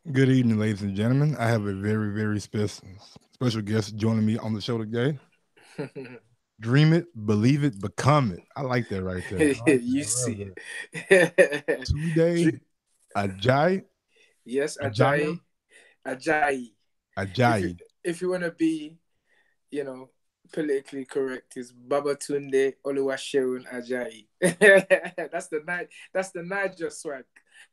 Good evening, ladies and gentlemen. I have a very, very special guest joining me on the show today. Dream it, believe it, become it. I like that right there. I like that. You I love see that. it. Tunde Ajay, Yes, Ajaya, Ajayi. If you Ajayi. if you want to be, you know, politically correct, is Babatunde Oluwaseun Ajayi. That's the Niger swag.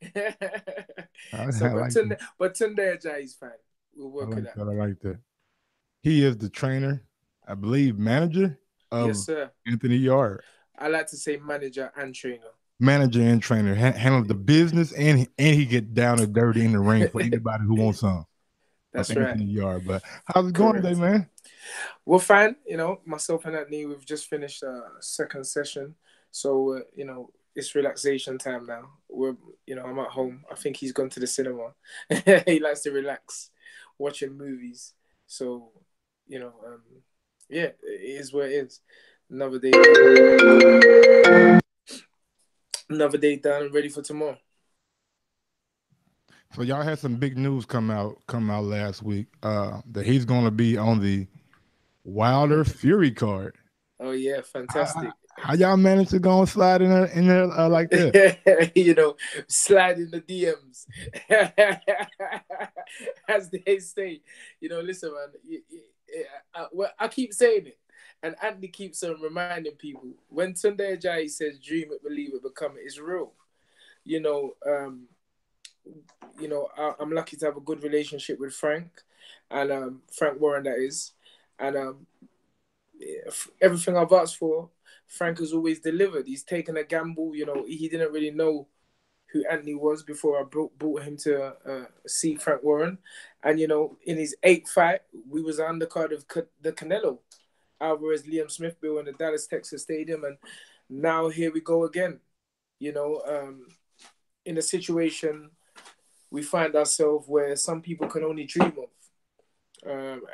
So, I but like that. Tunde Ajayi is fine. We'll I work with like that. that. I like that. He is the trainer, I believe, manager Yes, of sir. Anthony Yard. I like to say manager and trainer. Manager and trainer, handle the business, and he get down and dirty in the ring for anybody who wants some of That's right. Anthony Yard. But how's it going today, Correct. man? We're fine. Myself and Anthony, we've just finished a second session. So, it's relaxation time now. I'm at home. I think he's gone to the cinema. He likes to relax, watching movies. So, yeah, it is what it is. Another day done. Another day done and ready for tomorrow. So y'all had some big news come out last week that he's going to be on the Wilder Fury card. Oh, yeah, How, fantastic. how y'all managed to go and slide in there like that? you know, slide in the DMs, as they say. Listen, man. Well, I keep saying it, and Andy keeps on reminding people when Tunde Ajayi says "dream it, believe it, become it," it's real. You know, um, I'm lucky to have a good relationship with Frank, and Frank Warren, that is, and everything I've asked for, Frank has always delivered. He's taken a gamble. He didn't really know who Anthony was before I brought him to see Frank Warren. And, in his eighth fight, we was on the card of the Canelo, Alvarez, Liam Smith bill in the Dallas, Texas Stadium. And now here we go again, you know, um, in a situation we find ourselves where some people can only dream of.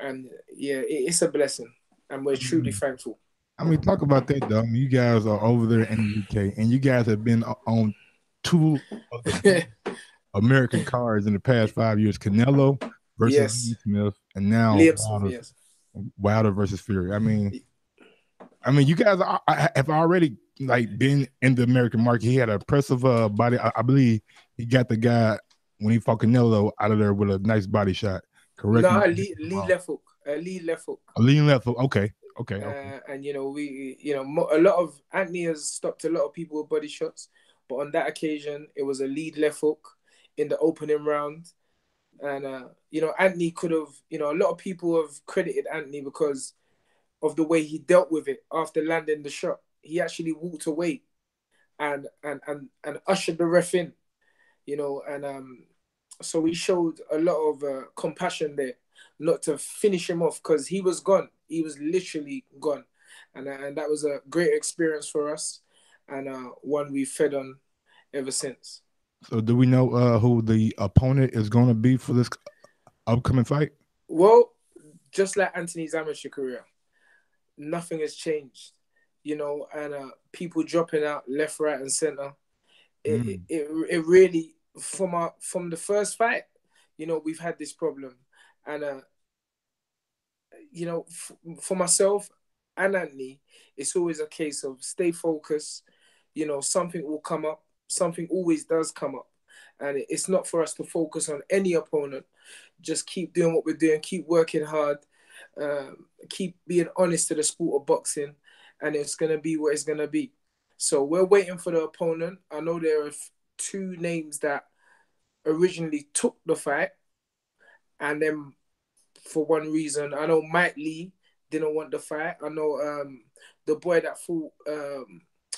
And yeah, it's a blessing. And we're truly Mhm. thankful. I mean, talk about that though. I mean, you guys are over there in the UK, and you guys have been on two of the best American cards in the past 5 years: Canelo versus Lee Yes. Smith, and now Liam Smith, yes. Wilder versus Fury. I mean, you guys have already like been in the American market. He had an impressive body. I believe he got the guy when he fought Canelo out of there with a nice body shot. Correct me No, if Lee, I'm Lee wrong. left hook. Lee left hook. A lean left. Okay, okay. And a lot of Anthony has stopped a lot of people with body shots, but on that occasion it was a lead left hook in the opening round. And Anthony could have, a lot of people have credited Anthony because of the way he dealt with it after landing the shot. He actually walked away and ushered the ref in, and so he showed a lot of compassion there, not to finish him off because he was gone. He was literally gone, and that was a great experience for us, and one we fed on ever since. So, do we know who the opponent is going to be for this upcoming fight? Well, just like Anthony's amateur career, nothing has changed, and people dropping out left, right, and center. Mm. It really from the first fight, we've had this problem, and for myself and Anthony, it's always a case of stay focused. Something will come up. Something always does come up, and it's not for us to focus on any opponent. Just keep doing what we're doing. Keep working hard. Keep being honest to the sport of boxing, and it's gonna be what it's gonna be. So we're waiting for the opponent. I know there are two names that originally took the fight, and then for one reason. I know Mike Lee didn't want the fight. I know the boy that fought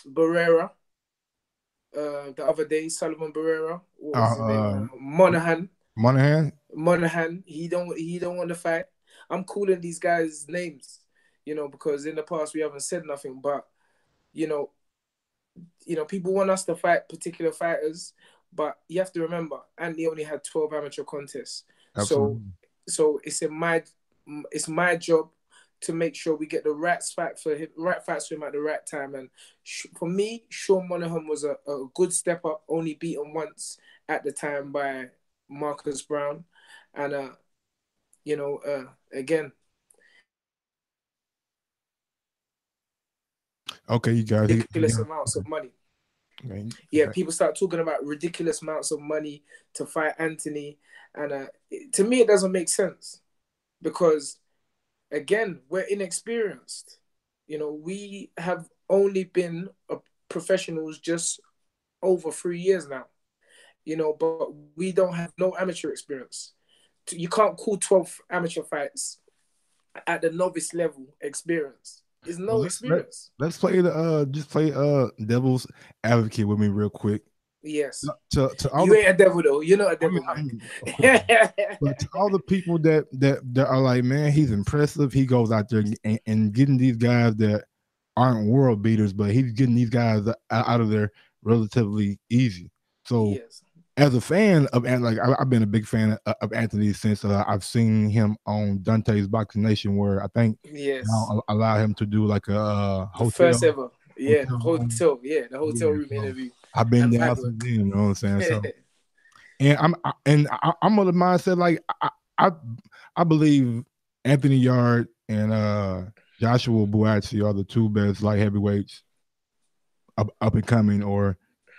Barrera the other day, Sullivan Barrera. What was his name? Uh, Monahan. Monahan. Monahan. He don't want the fight. I'm calling these guys names, because in the past we haven't said nothing. But you know, people want us to fight particular fighters, but you have to remember, Andy only had 12 amateur contests. So Absolutely. so it's my job to make sure we get the right fights for him at the right time. And for me, Sean Monahan was a good step up, only beaten once at the time by Marcus Brown, and again, Okay, you guys. ridiculous amounts of money. Okay. Yeah, people start talking about ridiculous amounts of money to fight Anthony, and to me, it doesn't make sense because again, we're inexperienced. We have only been professionals just over 3 years now. But we don't have no amateur experience. You can't call 12 amateur fights at the novice level experience. It's Well, no experience. let's play the just play devil's advocate with me real quick. Yes. To all You the ain't a devil though. You're not a I mean, devil, Mike. of course. But to all the people that are like, man, he's impressive. He goes out there and getting these guys that aren't world beaters, but he's getting these guys out of there relatively easy. So, Yes. as a fan of like, I've been a big fan of Anthony since I've seen him on Dante's Boxing Nation, where I think Yes. now allow him to do like a The first ever. Yeah, the hotel room. hotel. Yeah, the hotel Yeah, room so interview I've been and down fight since work. then. You know what I'm saying? So. And I'm of the mindset like I I believe Anthony Yard and Joshua Buatsi are the two best light heavyweights up and coming or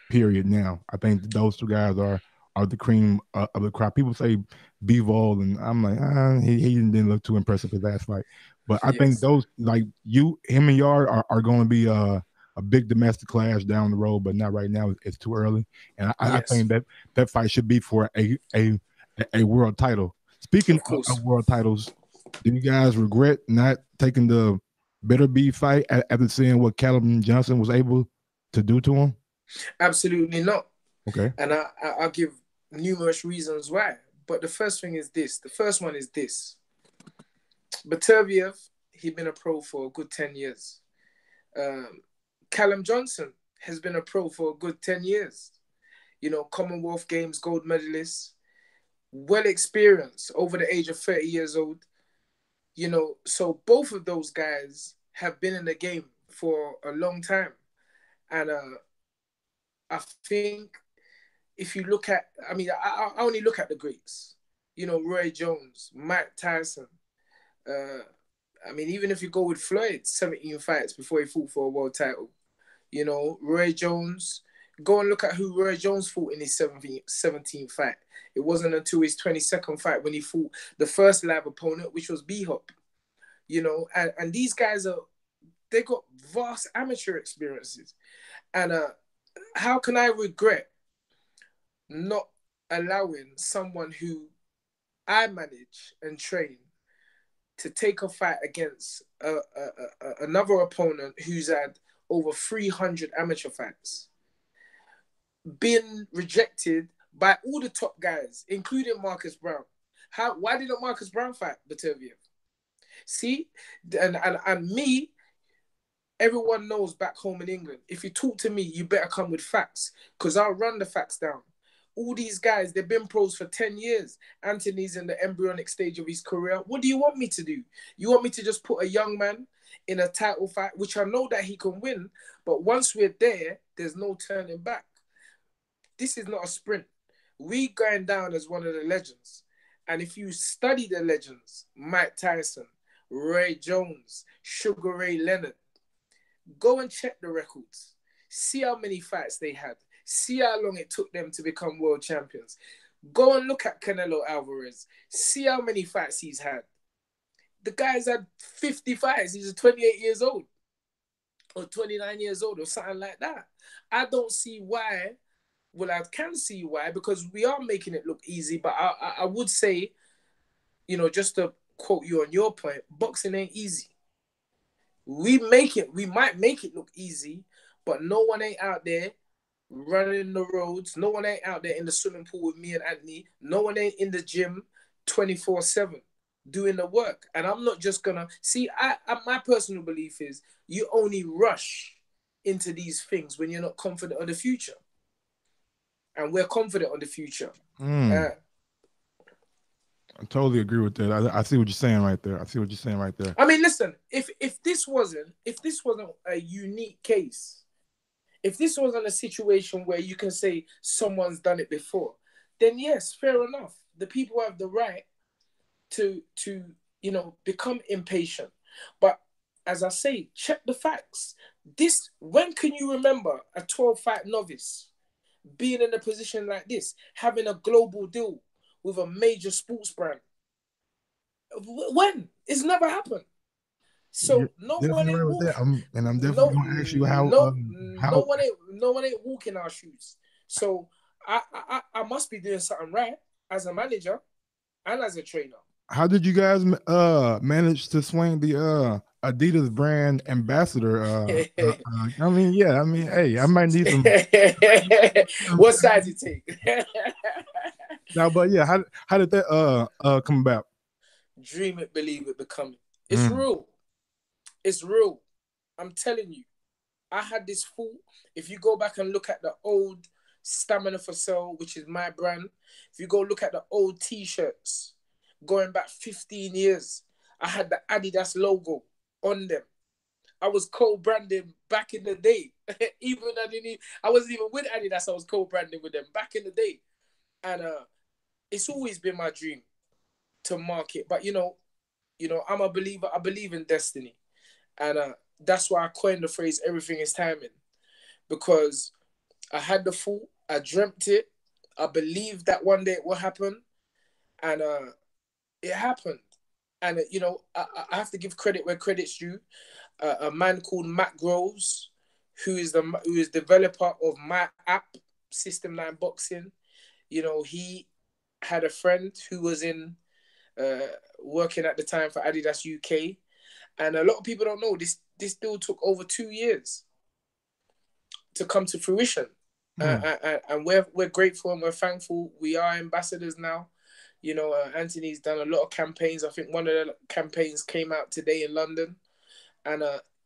period now. I think those two guys are the cream of the crop. People say Bivol, and I'm like, he didn't look too impressive his last fight. But I think Yes. those like him and Yard are going to be a big domestic clash down the road, but not right now. It's too early, and I Yes. think that fight should be for a world title. Speaking Of course. of world titles, do you guys regret not taking the better be fight after seeing what Callum Johnson was able to do to him? Absolutely not. Okay. And I'll give numerous reasons why. But the first thing is this. The first one is this. Beterbiev, he's been a pro for a good 10 years. Um, Callum Johnson has been a pro for a good 10 years. Commonwealth Games gold medalist, well experienced, over the age of 30 years old. So both of those guys have been in the game for a long time. And I think if you look at, I only look at the greats, Roy Jones, Mike Tyson. Uh, even if you go with Floyd, 17 fights before he fought for a world title. Roy Jones, go and look at who Roy Jones fought in his 17th fight. It wasn't until his 22nd fight when he fought the first live opponent, which was B-Hop. And these guys they got vast amateur experiences. And how can I regret not allowing someone who I manage and train to take a fight against another opponent who's had over 300 amateur fights, been rejected by all the top guys, including Marcus Brown? Why didn't Marcus Brown fight Beterbiev? See, and me, everyone knows back home in England, if you talk to me, you better come with facts because I'll run the facts down. All these guys, they've been pros for 10 years. Anthony's in the embryonic stage of his career. What do you want me to do? You want me to just put a young man in a title fight, which I know that he can win, but once we're there, there's no turning back. This is not a sprint. We going down as one of the legends. And if you study the legends, Mike Tyson, Ray Jones, Sugar Ray Leonard, go and check the records. See how many fights they had. See how long it took them to become world champions. Go and look at Canelo Alvarez. See how many fights he's had. The guy's had 50 fights. He's 28 years old or 29 years old or something like that. I don't see why. Well, I can see why, because we are making it look easy. But I would say, just to quote you on your point, boxing ain't easy. We might make it look easy, but no one ain't out there running the roads. No one ain't out there in the swimming pool with me and Anthony. No one ain't in the gym 24/7 doing the work. And I'm not just gonna see. My personal belief is you only rush into these things when you're not confident of the future, and we're confident of the future. I totally agree with that. I see what you're saying right there. Listen, if this wasn't a unique case, if this wasn't a situation where you can say someone's done it before, then yes, fair enough. The people have the right to become impatient. But as I say, check the facts. This when can you remember a 12-fight novice being in a position like this, having a global deal with a major sports brand? When? It's never happened. You're So no one definitely right ain't with that. walking. I'm definitely No, gonna ask you how no one ain't walking our shoes. So I must be doing something right as a manager and as a trainer. how did you guys manage to swing the Adidas brand ambassador? I mean, yeah, I mean, hey, I might need some. What side you take? Now, but yeah, how did that come about? Dream it, believe it, become it. It's Mm. real. It's real. I'm telling you. I had this thought. If you go back and look at the old Stamina for Sale, which is my brand, if you go look at the old T-shirts, going back 15 years, I had the Adidas logo on them. I was co-branding back in the day. I wasn't even with Adidas. I was co-branding with them back in the day, and it's always been my dream to market. But I'm a believer. I believe in destiny, and that's why I coined the phrase "everything is timing," because I had the thought, I dreamt it, I believed that one day it will happen, and it happened. And I have to give credit where credit's due. A man called Matt Groves, who is developer of my app, System 9 Boxing. He had a friend who was in working at the time for Adidas UK, and a lot of people don't know this deal took over 2 years to come to fruition. Mm. And we're grateful and we're thankful. We are ambassadors now. Anthony's done a lot of campaigns. I think one of the campaigns came out today in London, and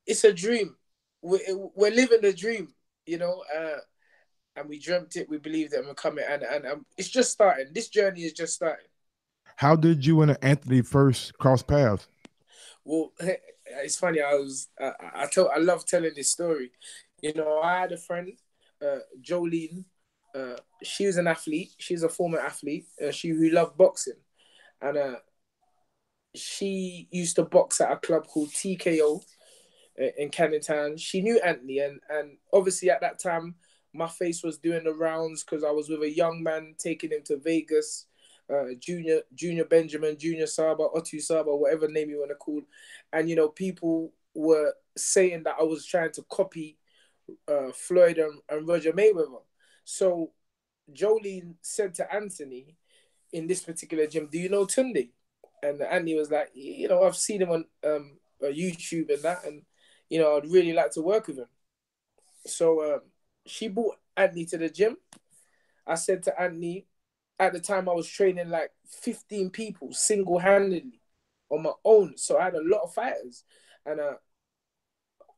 it's a dream. We're living the dream, and we dreamt it, we believed it, and we're coming. And it's just starting. This journey is just starting. How did you and Anthony first cross paths? Well, it's funny. I love telling this story. I had a friend, Jolene. She was an athlete. She's a former athlete. She who loved boxing, and she used to box at a club called TKO in Canning Town. She knew Anthony, and obviously at that time, my face was doing the rounds because I was with a young man taking him to Vegas. Junior Benjamin, Junior Saba, Otu Saba, whatever name you want to call, and people were saying that I was trying to copy Floyd and Roger Mayweather. So Jolene said to Anthony in this particular gym, "Do you know Tunde?" And Anthony was like, "I've seen him on YouTube and that, and I'd really like to work with him." So she brought Anthony to the gym. I said to Anthony, at the time I was training like 15 people single-handedly on my own. So I had a lot of fighters, and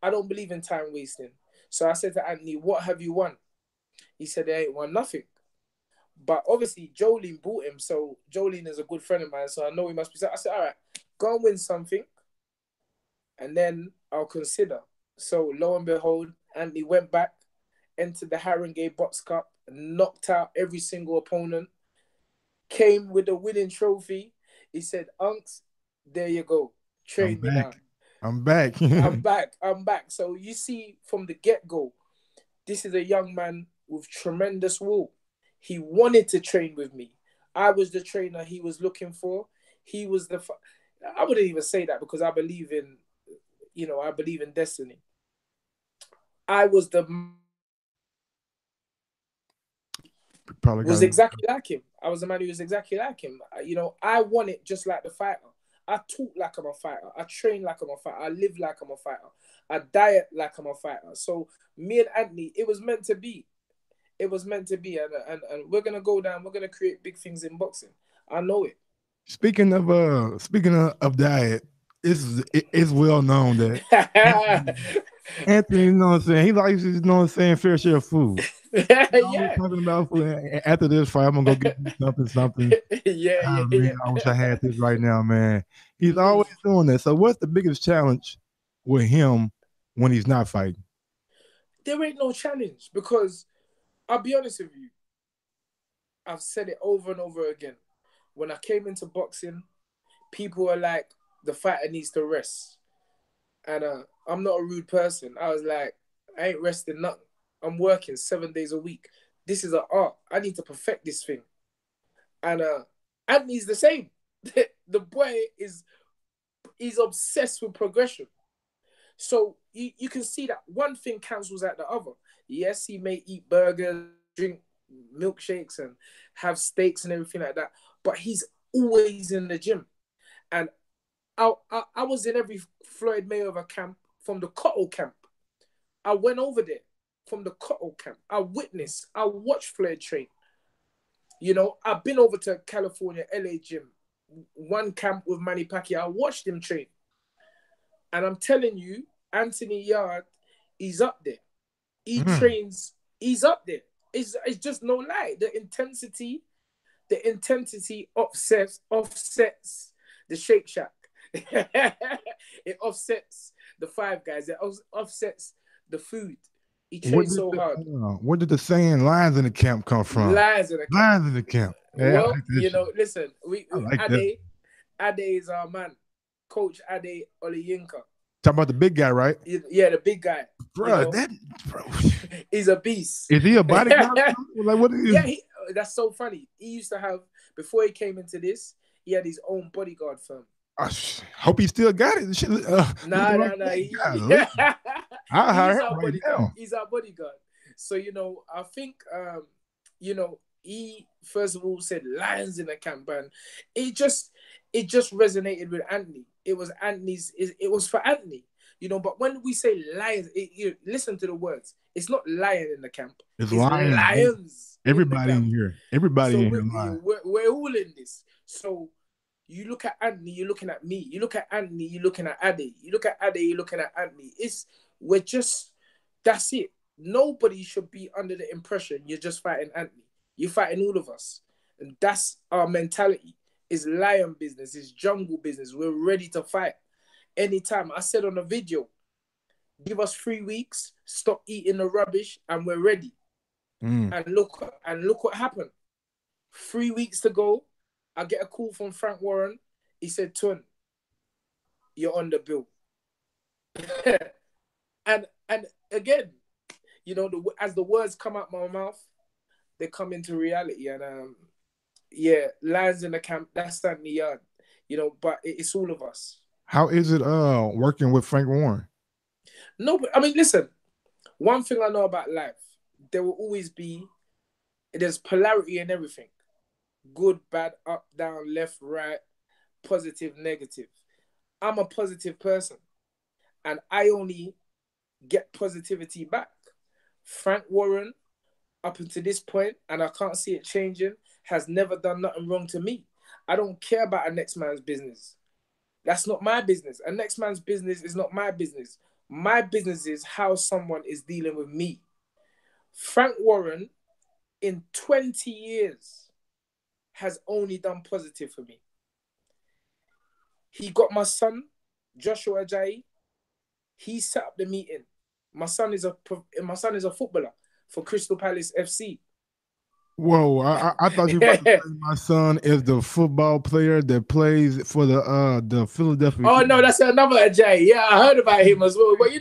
I don't believe in time wasting. So I said to Anthony, "What have you won?" He said, "I ain't won nothing." But obviously Jolene bought him, so Jolene is a good friend of mine, so I know he must be. I said, "All right, go and win something, and then I'll consider." So lo and behold, Anthony went back, entered the Haringey Box Cup, knocked out every single opponent, came with a winning trophy. He said, "Unks, there you go. I'm Train me now." back. I'm back. I'm back. I'm back. So you see from the get-go, this is a young man with tremendous will. He wanted to train with me. I was the trainer he was looking for. He was I wouldn't even say that because I believe in, I believe in destiny. I was the Probably was got exactly like him. I was the man who was exactly like him. I want it just like the fighter. I talk like I'm a fighter. I train like I'm a fighter. I live like I'm a fighter. I diet like I'm a fighter. So me and Anthony, it was meant to be. It was meant to be, and we're gonna go down. We're gonna create big things in boxing. I know it. speaking of diet, it's well known that Anthony, you know what I'm saying? He likes, you know what I'm saying, fair share of food. He's always Yeah, talking about food. After this fight, I'm gonna go get me something, something. yeah, Oh yeah, man, yeah. I wish I had this right now, man. He's Mm. always doing that. So, what's the biggest challenge with him when he's not fighting? There ain't no challenge because I'll be honest with you. I've said it over and over again. When I came into boxing, people were like, the fighter needs to rest. And I'm not a rude person. I was like, I ain't resting nothing. I'm working 7 days a week. This is an art. I need to perfect this thing. And Anthony's the same. The boy is obsessed with progression. So you can see that one thing cancels out the other. Yes, he may eat burgers, drink milkshakes, and have steaks and everything like that, but he's always in the gym. And I was in every Floyd Mayweather camp from the Cotto camp. I went over there from the Cotto camp. I witnessed, I watched Floyd train. You know, I've been over to California, LA gym, one camp with Manny Pacquiao. I watched him train. And I'm telling you, Anthony Yard, he's up there. He trains, he's up there. It's just no lie. The intensity offsets the Shake Shack. It offsets the Five Guys. It offsets the food. He trains so hard. Where did the saying "lions in the camp" come from? Lions in the camp. Lions in the camp. Yeah, well, like listen, Ade is our man. Coach Ade Oliyinka. Talking about the big guy, right? Yeah, the big guy. Bro, he's a beast. Is he a bodyguard? Like, what is? Yeah, that's so funny. He used to have, before he came into this, he had his own bodyguard firm. I hope he still got it. Nah. I hire him right now. He's our bodyguard. So, I think, he first of all said lions in the camp, and it just resonated with Anthony. It was for Anthony, but when we say lions, listen to the words. It's not lion in the camp. It's lions. Everybody in here. Everybody in here. We're all in this. So you look at Anthony, you're looking at me. You look at Anthony, you're looking at Ade. You look at Ade, you're looking at Anthony. That's it. Nobody should be under the impression you're just fighting Anthony. You're fighting all of us. And that's our mentality. It's lion business. It's jungle business. We're ready to fight anytime. I said on a video, give us 3 weeks, stop eating the rubbish, and we're ready. And look what happened. 3 weeks to go, I get a call from Frank Warren. He said, Tunde, you're on the bill. and again, as the words come out my mouth, they come into reality. And lions in the camp, that's Anthony Yard. But it's all of us. How is it working with Frank Warren? No, but I mean, listen, one thing I know about life, there will always be, there's polarity in everything. Good, bad, up, down, left, right, positive, negative. I'm a positive person, and I only get positivity back. Frank Warren, up until this point, and I can't see it changing, has never done nothing wrong to me. I don't care about a next man's business. That's not my business. A next man's business is not my business. My business is how someone is dealing with me. Frank Warren, in 20 years, has only done positive for me. He got my son, Joshua Ajayi. He set up the meeting. My son is a footballer for Crystal Palace FC. Whoa, I thought you were about to say my son is the football player that plays for the Philadelphia. Oh, no, that's another Ajayi. Yeah, I heard about him as well. But,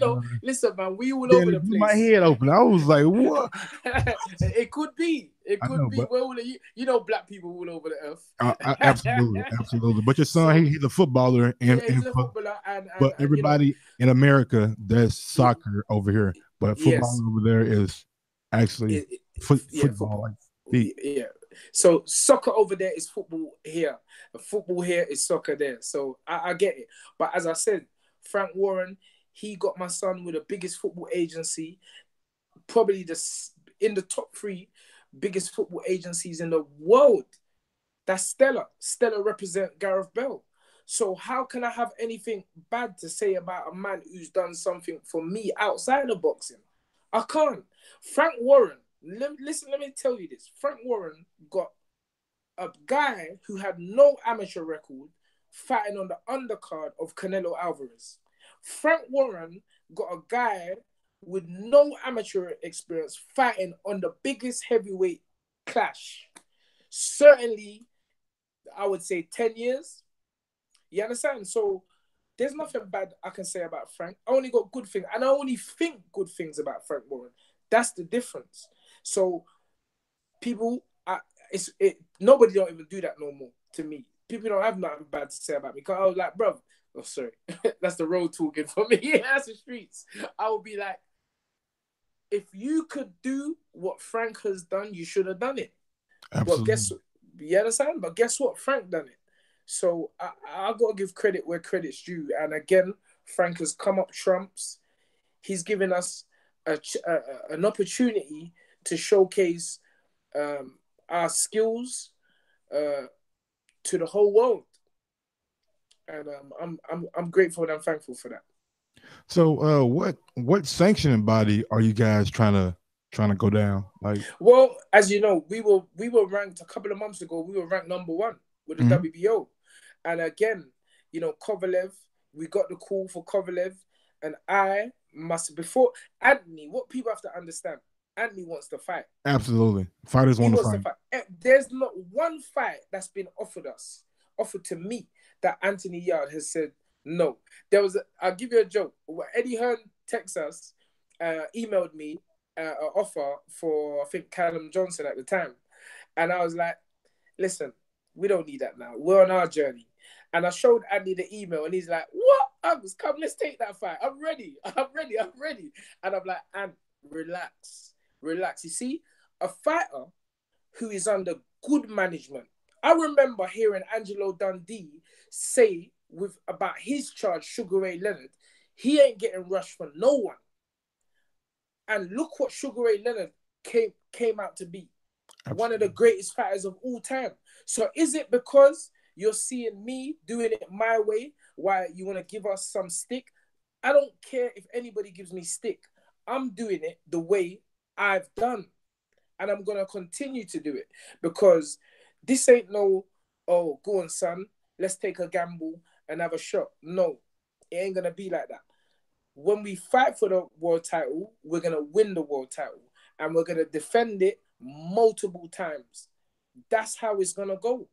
listen, man, we all over the place. My head open. I was like, what? It could be. It could be. But... black people all over the earth. Absolutely. But your son, he's a footballer. He's a footballer. But everybody in America, there's soccer over here. But football over there is actually football. Yeah. So soccer over there is football here. Football here is soccer there. So I get it. But as I said, Frank Warren, he got my son with the biggest football agency, probably in the top 3 biggest football agencies in the world. That's Stella. Stella represent Gareth Bale. So how can I have anything bad to say about a man who's done something for me outside of boxing? I can't. Frank Warren, let me tell you this. Frank Warren got a guy who had no amateur record fighting on the undercard of Canelo Alvarez. Frank Warren got a guy with no amateur experience fighting on the biggest heavyweight clash. certainly, I would say 10 years. You understand? So there's nothing bad I can say about Frank. I only got good things, and I only think good things about Frank Warren. That's the difference. So people, nobody don't even do that no more. To me, people don't have nothing bad to say about me. Cause I was like, bro, oh sorry, that's the road talking for me. Yeah, that's the streets. I would be like, if you could do what Frank has done, you should have done it. But Absolutely. you understand? But guess what? Frank done it. So I got to give credit where credit's due. And again, Frank has come up trumps. He's given us an opportunity to showcase our skills uh, to the whole world. And I'm grateful and I'm thankful for that. So, what sanctioning body are you guys trying to go down? Like, Well, as you know, we were ranked a couple of months ago. We were ranked number one with the mhm. WBO, and again, Kovalev. We got the call for Kovalev, and I must before Anthony. What people have to understand, Anthony wants to fight. Absolutely, fighters He want to wants to fight. fight. There's not one fight that's been offered to me that Anthony Yard has said no. I'll give you a joke. Eddie Hearn, Texas, emailed me an offer for I think Callum Johnson at the time, and I was like, listen, we don't need that now. We're on our journey. And I showed Andy the email, and he's like, "What? Agus, come, let's take that fight. I'm ready. I'm ready. I'm ready." And I'm like, "And relax, relax. You see, a fighter who is under good management. I remember hearing Angelo Dundee say with about his charge, Sugar Ray Leonard, he ain't getting rushed for no one. And look what Sugar Ray Leonard came out to be. One of the Absolutely. greatest fighters of all time. So is it because you're seeing me doing it my way why you want to give us some stick? I don't care if anybody gives me stick. I'm doing it the way I've done. And I'm going to continue to do it because this ain't no, oh, go on, son, let's take a gamble and have a shot. No, it ain't going to be like that. When we fight for the world title, we're going to win the world title and we're going to defend it multiple times. That's how it's going to go.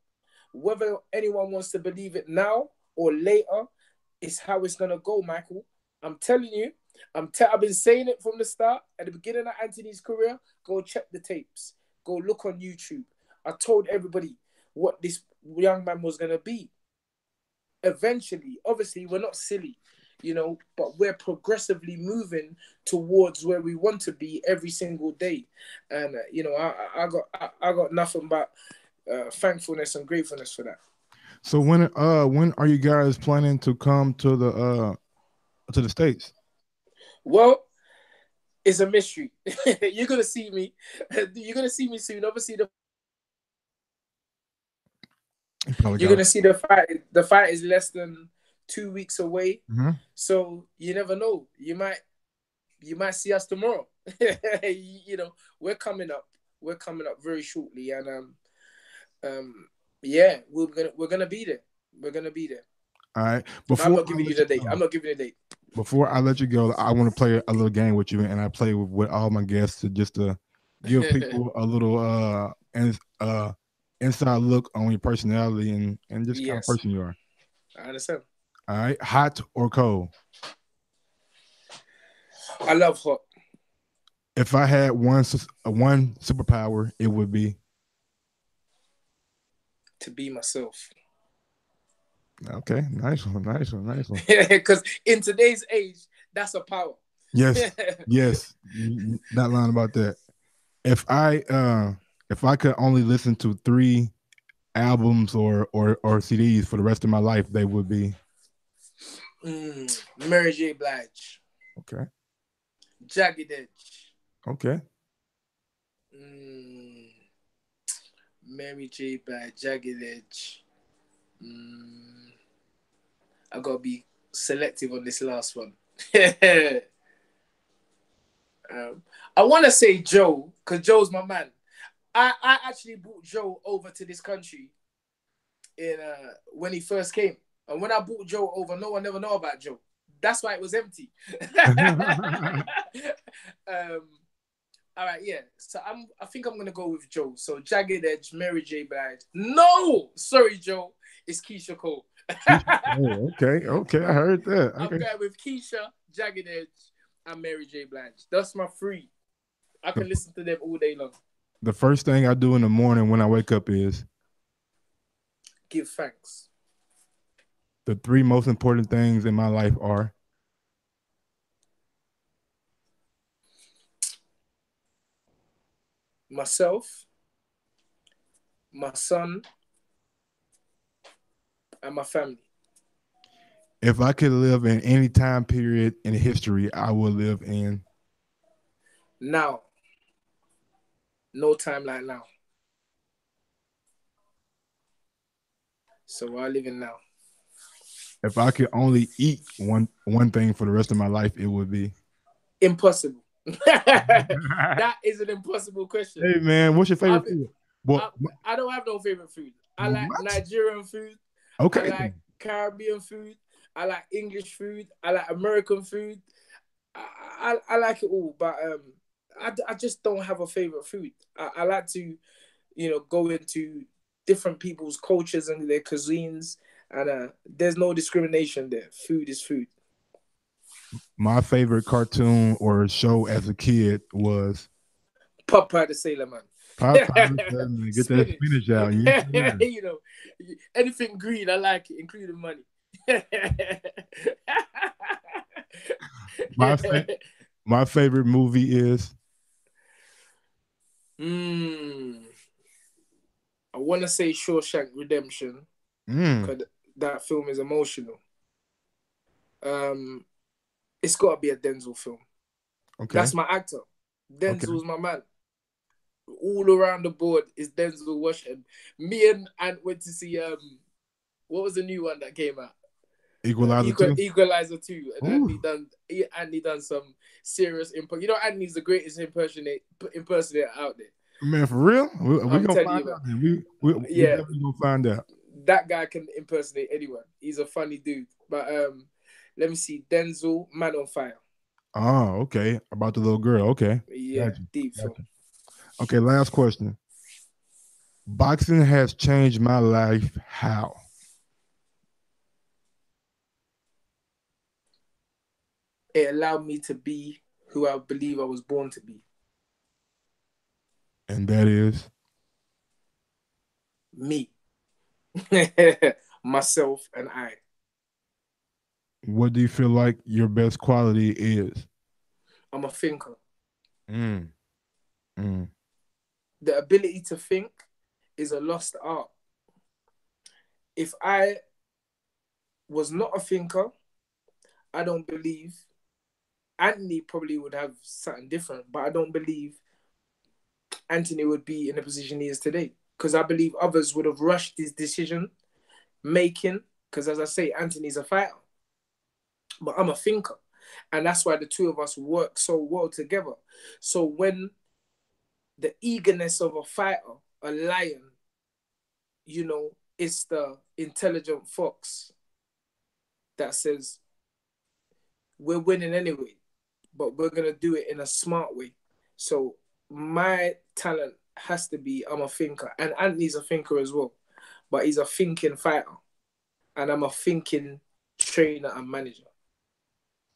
Whether anyone wants to believe it now or later, it's how it's going to go, Michael. I'm telling you, I've been saying it from the start. At the beginning of Anthony's career, go check the tapes. Go look on YouTube. I told everybody what this young man was going to be. Eventually, obviously, we're not silly, but we're progressively moving towards where we want to be every single day. And, I got nothing but thankfulness and gratefulness for that. So when are you guys planning to come to the States? Well, it's a mystery. You're gonna see me. You're gonna see me soon. Obviously, You probably you're got. gonna see the fight. The fight is less than 2 weeks away, Mhm. so you never know. You might see us tomorrow. We're coming up. We're coming up very shortly, and yeah, we're gonna be there. We're gonna be there. All right. But I'm Before not I giving you let the you date. I'm go, not giving you the date. before I let you go, I want to play a little game with you, and I play with all my guests to just to give people a little inside look on your personality and just kind of Yes, person you are. I understand. All right, hot or cold? I love hot. If I had one superpower, it would be To be myself. okay. Nice one, nice one, nice one. Because in today's age, that's a power. Yes, yes, not lying about that. If I uh if I could only listen to three albums or CDs for the rest of my life, they would be Mary J. Blige, okay. Jagged Edge, Okay. mm, Mary J. Blige, Jagged Edge. Mm, I gotta be selective on this last one. I want to say Joe because Joe's my man. I actually brought Joe over to this country in when he first came, and when I brought Joe over, no one ever know about Joe. That's why it was empty. um, All right, yeah. So I think I'm gonna go with Joe. So Jagged Edge, Mary J. Blige. No, sorry, Joe. It's Keisha Cole. Oh, okay, okay. I heard that. I'm Okay. going with Keisha, Jagged Edge, and Mary J. Blige. That's my three. I The, can listen to them all day long. the first thing I do in the morning when I wake up is Give thanks. the three most important things in my life are Myself, my son, and my family. if I could live in any time period in history, I will live in. Now, no time like now. So I live in now. If I could only eat one thing for the rest of my life, it would be. Impossible. That is an impossible question. Hey man, what's your I, favorite food? Well, I, I don't have no favorite food. I like what? Nigerian food. I Okay. like Caribbean food. I like English food. I like American food. I like it all, but I just don't have a favorite food. I like to, go into different people's cultures and their cuisines, and there's no discrimination there. Food is food. My favorite cartoon or show as a kid was Popeye the Sailor Man. Popeye. Get that Spinach. spinach out. Yes, sir. Anything green, I like it, including money. My fa- my favorite movie is mm, I want to say Shawshank Redemption mm, because that film is emotional. Um, it's got to be a Denzel film. okay. That's my actor. Okay. Denzel's my man. All around the board is Denzel Washington. Me and Ant went to see what was the new one that came out? Equalizer 2. Equalizer 2, and Ooh, Anthony done some serious imp. Anthony's the greatest impersonator out there. man, for real? We I'm gonna telling find you, man. out. Then. We Yeah, definitely gonna find out. that guy can impersonate anyone. He's a funny dude. But let me see, Denzel, Man on Fire. Oh, okay. About the little girl. Okay. Yeah, Gotcha. deep film. Gotcha. Okay, last question. Boxing has changed my life. How? It allowed me to be who I believe I was born to be. And that is Me, myself, and I. what do you feel like your best quality is? I'm a thinker. Mm, mm. The ability to think is a lost art. If I was not a thinker, I don't believe Anthony probably would have something different, but I don't believe Anthony would be in the position he is today. Because I believe others would have rushed his decision making. Because as I say, Anthony's a fighter, but I'm a thinker. And that's why the two of us work so well together. So when the eagerness of a fighter, a lion, it's the intelligent fox that says, we're winning anyway, but we're gonna do it in a smart way. So my talent has to be I'm a thinker, and Anthony's a thinker as well, but he's a thinking fighter, and I'm a thinking trainer and manager.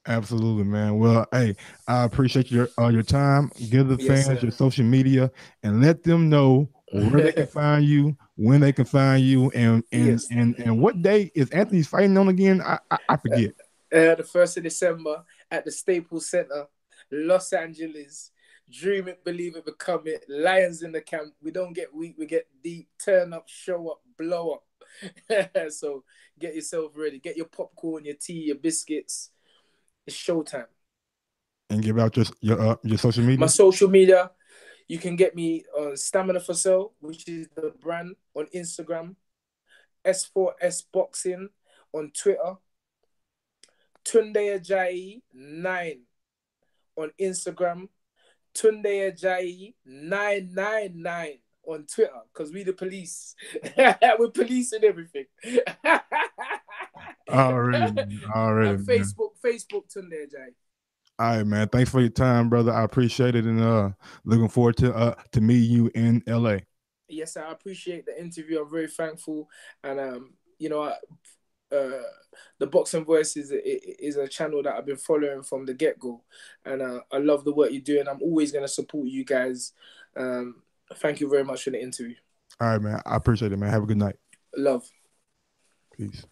Absolutely, man. Well, hey, I appreciate your time. Give the Yes, fans sir. your social media and let them know where they can find you, when they can find you, Yes. and what day is Anthony's fighting on again? I forget. The 1st of December at the Staples Center, Los Angeles. Dream it, believe it, become it. Lions in the camp. We don't get weak, we get deep. Turn up, show up, blow up. So get yourself ready. Get your popcorn, your tea, your biscuits. It's showtime. And give out your social My media. social media, you can get me on Stamina for Sale, which is the brand on Instagram. S4S Boxing on Twitter. Tunde Ajayi 9 on Instagram. Tunde Ajayi 999 on Twitter because we the police. We're policing everything. Already, man. Already, And man. Facebook Tunde Ajayi. All right, man. Thanks for your time, brother. I appreciate it, and looking forward to meeting you in LA. Yes, I appreciate the interview. I'm very thankful, and you know, uh, the Boxing Voice is a channel that I've been following from the get go, and I love the work you do, and I'm always gonna support you guys. Thank you very much for the interview. All right, man. I appreciate it, man. Have a good night. Love. Peace.